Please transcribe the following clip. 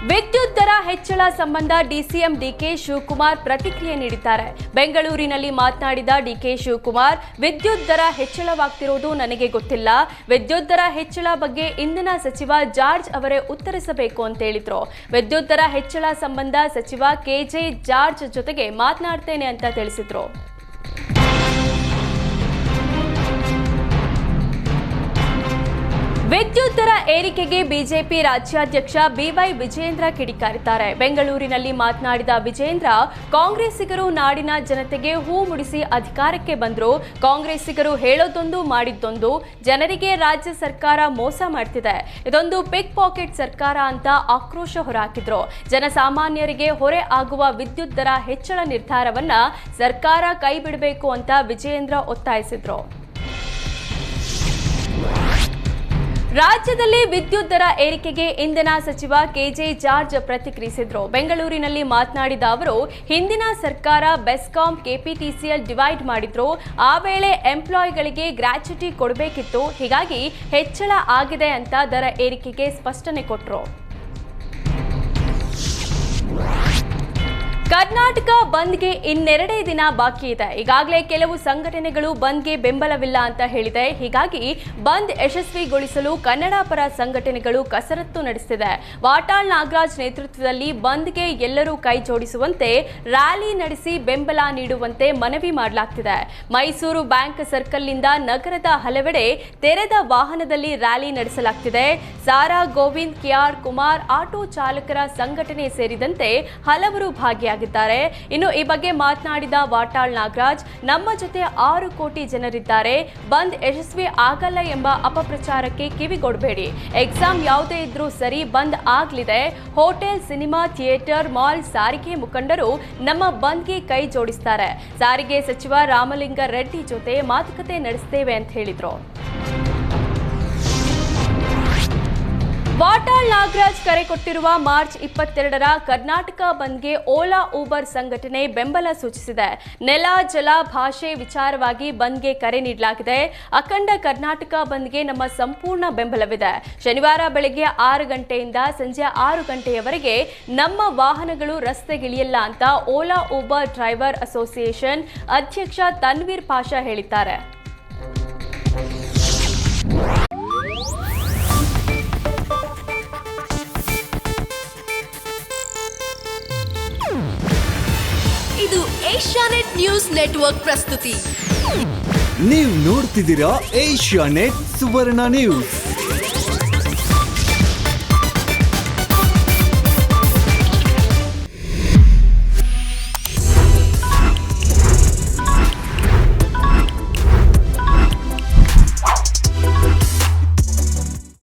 ವಿದ್ಯುತ್ ದರ ಹೆಚ್ಚಳ ಸಂಬಂಧ ಡಿಸಿಎಂ ಡಿಕೆ ಶಿವಕುಮಾರ್ ಪ್ರತಿಕ್ರಿಯೆ ನೀಡಿದ್ದಾರೆ. ಬೆಂಗಳೂರಿನಲ್ಲಿ ಮಾತನಾಡಿದ ಡಿಕೆ ಶಿವಕುಮಾರ್, ವಿದ್ಯುತ್ ದರ ಹೆಚ್ಚಳವಾಗ್ತಿರೋದು ನನಗೆ ಗೊತ್ತಿಲ್ಲ. ವಿದ್ಯುತ್ ದರ ಹೆಚ್ಚಳ ಬಗ್ಗೆ ಇಂಧನ ಸಚಿವ ಜಾರ್ಜ್ ಅವರೇ ಉತ್ತರಿಸಬೇಕು ಅಂತ ಹೇಳಿದ್ರು. ವಿದ್ಯುತ್ ದರ ಹೆಚ್ಚಳ ಸಂಬಂಧ ಸಚಿವ ಕೆಜೆ ಜಾರ್ಜ್ ಜೊತೆಗೆ ಮಾತನಾಡ್ತೇನೆ ಅಂತ ತಿಳಿಸಿದ್ರು. ವಿದ್ಯುತ್ ದರ ಏರಿಕೆಗೆ ಬಿಜೆಪಿ ರಾಜ್ಯಾಧ್ಯಕ್ಷ ಬಿವೈ ವಿಜಯೇಂದ್ರ ಕಿಡಿಕಾರಿದ್ದಾರೆ. ಬೆಂಗಳೂರಿನಲ್ಲಿ ಮಾತನಾಡಿದ ವಿಜಯೇಂದ್ರ, ಕಾಂಗ್ರೆಸ್ಸಿಗರು ನಾಡಿನ ಜನತೆಗೆ ಹೂ ಮುಡಿಸಿ ಅಧಿಕಾರಕ್ಕೆ ಬಂದ್ರು. ಕಾಂಗ್ರೆಸ್ಸಿಗರು ಹೇಳೋದೊಂದು ಮಾಡಿದ್ದೊಂದು. ಜನರಿಗೆ ರಾಜ್ಯ ಸರ್ಕಾರ ಮೋಸ ಮಾಡ್ತಿದೆ. ಇದೊಂದು ಪಿಕ್ ಪಾಕೆಟ್ ಸರ್ಕಾರ ಅಂತ ಆಕ್ರೋಶ ಹೊರಹಾಕಿದ್ರು. ಜನಸಾಮಾನ್ಯರಿಗೆ ಹೊರೆ ಆಗುವ ವಿದ್ಯುತ್ ದರ ಹೆಚ್ಚಳ ನಿರ್ಧಾರವನ್ನ ಸರ್ಕಾರ ಕೈ ಬಿಡಬೇಕು ಅಂತ ವಿಜಯೇಂದ್ರ ಒತ್ತಾಯಿಸಿದ್ರು. ರಾಜ್ಯದಲ್ಲಿ ವಿದ್ಯುತ್ ದರ ಏರಿಕೆಗೆ ಇಂಧನ ಸಚಿವ ಕೆಜೆ ಜಾರ್ಜ್ ಪ್ರತಿಕ್ರಿಯಿಸಿದ್ರು. ಬೆಂಗಳೂರಿನಲ್ಲಿ ಮಾತನಾಡಿದ ಅವರು, ಹಿಂದಿನ ಸರ್ಕಾರ ಬೆಸ್ಕಾಂ ಕೆಪಿಟಿಸಿಎಲ್ ಡಿವೈಡ್ ಮಾಡಿದ್ರು. ಆ ವೇಳೆ ಎಂಪ್ಲಾಯಿಗಳಿಗೆ ಗ್ರಾಚ್ಯುಟಿ ಕೊಡಬೇಕಿತ್ತು. ಹೀಗಾಗಿ ಹೆಚ್ಚಳ ಆಗಿದೆ ಅಂತ ದರ ಏರಿಕೆಗೆ ಸ್ಪಷ್ಟನೆ ಕೊಟ್ಟರು. ಕರ್ನಾಟಕ ಬಂದ್ಗೆ ಇನ್ನೆರಡೇ ದಿನ ಬಾಕಿ ಇದೆ. ಈಗಾಗಲೇ ಕೆಲವು ಸಂಘಟನೆಗಳು ಬಂದ್ಗೆ ಬೆಂಬಲವಿಲ್ಲ ಅಂತ ಹೇಳಿದೆ. ಹೀಗಾಗಿ ಬಂದ್ ಯಶಸ್ವಿಗೊಳಿಸಲು ಕನ್ನಡ ಪರ ಸಂಘಟನೆಗಳು ಕಸರತ್ತು ನಡೆಸುತ್ತಿದೆ. ವಾಟಾಳ್ ನಾಗರಾಜ್ ನೇತೃತ್ವದಲ್ಲಿ ಬಂದ್ಗೆ ಎಲ್ಲರೂ ಕೈ ಜೋಡಿಸುವಂತೆ ರ್ಯಾಲಿ ನಡೆಸಿ ಬೆಂಬಲ ನೀಡುವಂತೆ ಮನವಿ ಮಾಡಲಾಗ್ತಿದೆ. ಮೈಸೂರು ಬ್ಯಾಂಕ್ ಸರ್ಕಲ್ನಿಂದ ನಗರದ ಹಲವೆಡೆ ತೆರೆದ ವಾಹನದಲ್ಲಿ ರ್ಯಾಲಿ ನಡೆಸಲಾಗ್ತಿದೆ. ಸಾರಾ ಗೋವಿಂದ್, ಕೆಆರ್ ಕುಮಾರ್, ಆಟೋ ಚಾಲಕರ ಸಂಘಟನೆ ಸೇರಿದಂತೆ ಹಲವರು ಭಾಗಿಯಾಗಿದ್ದಾರೆ. ಇನ್ನು ಈ ಬಗ್ಗೆ ಮಾತನಾಡಿದ ವಾಟಾಳ್ ನಾಗರಾಜ್, ನಮ್ಮ ಜೊತೆ 6 ಕೋಟಿ ಜನರಿದ್ದಾರೆ. ಬಂದ್ ಯಶಸ್ವಿ ಆಗಲ್ಲ ಎಂಬ ಅಪಪ್ರಚಾರಕ್ಕೆ ಕಿವಿಗೊಡಬೇಡಿ. ಎಕ್ಸಾಮ್ ಯಾವುದೇ ಇದ್ರೂ ಸರಿ, ಬಂದ್ ಆಗ್ಲಿದೆ. ಹೋಟೆಲ್, ಸಿನಿಮಾ, ಥಿಯೇಟರ್, ಮಾಲ್, ಸಾರಿಗೆ ಮುಖಂಡರು ನಮ್ಮ ಬಂದ್ಗೆ ಕೈ ಜೋಡಿಸ್ತಾರೆ. ಸಾರಿಗೆ ಸಚಿವ ರಾಮಲಿಂಗ ರೆಡ್ಡಿ ಜೊತೆ ಮಾತುಕತೆ ನಡೆಸುತ್ತೇವೆ ಅಂತ ಹೇಳಿದ್ರು. ವಾಟಾಳ್ ನಾಗರಾಜ್ ಕರೆ ಕೊಟ್ಟಿರುವ ಮಾರ್ಚ್ 22ರ ಕರ್ನಾಟಕ ಬಂದ್ಗೆ ಓಲಾ ಊಬರ್ ಸಂಘಟನೆ ಬೆಂಬಲ ಸೂಚಿಸಿದೆ. ನೆಲ, ಜಲ, ಭಾಷೆ ವಿಚಾರವಾಗಿ ಬಂದ್ಗೆ ಕರೆ ನೀಡಲಾಗಿದೆ. ಅಖಂಡ ಕರ್ನಾಟಕ ಬಂದ್ಗೆ ನಮ್ಮ ಸಂಪೂರ್ಣ ಬೆಂಬಲವಿದೆ. ಶನಿವಾರ ಬೆಳಗ್ಗೆ 6 ಗಂಟೆಯಿಂದ ಸಂಜೆ 6 ಗಂಟೆಯವರೆಗೆ ನಮ್ಮ ವಾಹನಗಳು ರಸ್ತೆಗಿಳಿಯಲ್ಲ ಅಂತ ಓಲಾ ಊಬರ್ ಡ್ರೈವರ್ ಅಸೋಸಿಯೇಷನ್ ಅಧ್ಯಕ್ಷ ತನ್ವೀರ್ ಪಾಷಾ ಹೇಳಿದ್ದಾರೆ. ಇದು ಏಷ್ಯಾನೆಟ್ ನ್ಯೂಸ್ ನೆಟ್ವರ್ಕ್ ಪ್ರಸ್ತುತಿ. ನೀವು ನೋಡ್ತಿದ್ದೀರಾ ಏಷ್ಯಾನೆಟ್ ಸುವರ್ಣ ನ್ಯೂಸ್.